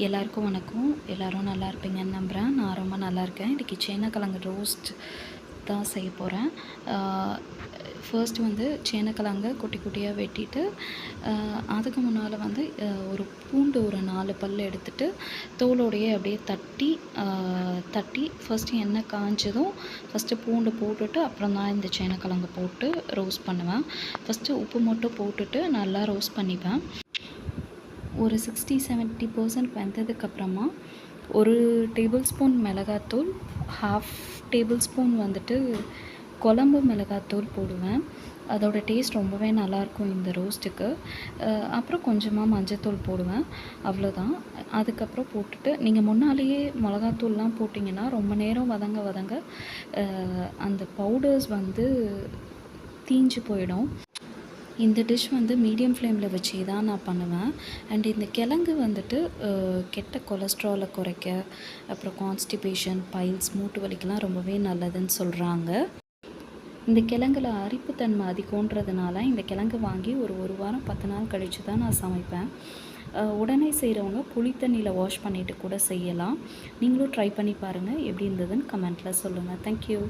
எல்லாருக்கும் வணக்கம். எல்லோரும் நல்லா இருப்பீங்கன்னு நம்புகிறேன். நான் ரொம்ப நல்லா இருக்கேன். இன்றைக்கி சேனக்கிழங்கு ரோஸ்ட் தான் செய்ய போகிறேன். ஃபர்ஸ்ட்டு வந்து சேனக்கிழங்க குட்டி குட்டியாக வெட்டிட்டு அதுக்கு முன்னால் வந்து ஒரு பூண்டு ஒரு 4 பல் எடுத்துகிட்டு தோலோடையே அப்படியே தட்டி ஃபஸ்ட்டு எண்ணெய் காஞ்சதும் ஃபஸ்ட்டு பூண்டு போட்டுட்டு அப்புறம் தான் இந்த சேனக்கிழங்கு போட்டு ரோஸ்ட் பண்ணுவேன். ஃபஸ்ட்டு உப்பு மட்டும் போட்டுட்டு நல்லா ரோஸ்ட் பண்ணிப்பேன். ஒரு 60-70% வெந்ததுக்கப்புறமா ஒரு டேபிள் ஸ்பூன் மிளகாத்தூள், 1/2 டேபிள் ஸ்பூன் வந்துட்டு குழம்பு மிளகாத்தூள் போடுவேன். அதோட டேஸ்ட் ரொம்பவே நல்லாயிருக்கும் இந்த ரோஸ்ட்டுக்கு. அப்புறம் கொஞ்சமாக மஞ்சத்தூள் போடுவேன், அவ்வளோதான். அதுக்கப்புறம் போட்டுட்டு நீங்கள் முன்னாலேயே மிளகாத்தூள்லாம் போட்டிங்கன்னா ரொம்ப நேரம் வதங்க அந்த பவுடர்ஸ் வந்து தீஞ்சு போயிடும். இந்த டிஷ் வந்து மீடியம் ஃப்ளேமில் வச்சு தான் நான் பண்ணுவேன். அண்ட் இந்த கிழங்கு வந்துட்டு கெட்ட கொலஸ்ட்ராலை குறைக்க, அப்புறம் கான்ஸ்டிபேஷன், பைல்ஸ், மூட்டு வலிக்கெலாம் ரொம்பவே நல்லதுன்னு சொல்கிறாங்க. இந்த கிழங்குல அரிப்புத்தன்மை அதிகன்றதுனால இந்த கிழங்கு வாங்கி ஒரு வாரம் 10 நாள் கழித்து தான் நான் சமைப்பேன். உடனே செய்கிறவங்க புளி தண்ணியில் வாஷ் பண்ணிவிட்டு கூட செய்யலாம். நீங்களும் ட்ரை பண்ணி பாருங்கள். எப்படி இருந்ததுன்னு கமெண்ட்டில் சொல்லுங்கள். தேங்க்யூ.